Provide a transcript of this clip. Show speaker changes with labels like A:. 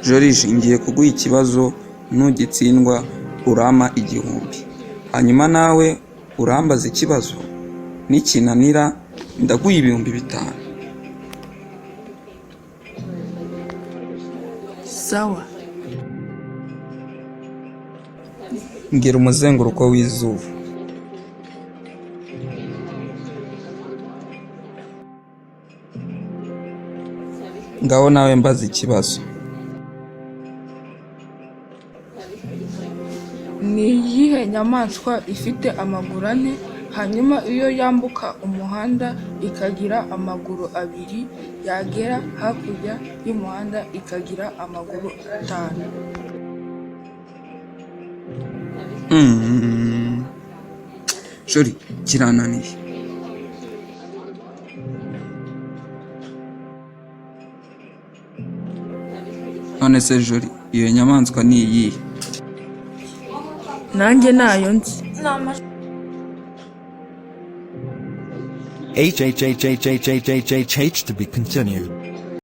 A: Joriji, ngiye kuguha ikibazo, nugitsindwa urampa 1000, hanyuma nawe urambaza ikibazo, nikinanira ndaguha 5000.
B: Sawa.
A: Mbwira umuzenguruko w'izuba. Ngaho nawe mbaza ikibazo.
B: Ni iyihe nyamaswa ifite amaguru ane, hanyuma iyo yambuka umuhanda ikagira amaguru 2, yagera hakurya y'umuhanda ikagira amaguru 5?
A: Jori, kirananiye. None se Jori, iyo nyamaswa ni iyihe?
B: Nanjye nayo nzi.
C: H to be continued.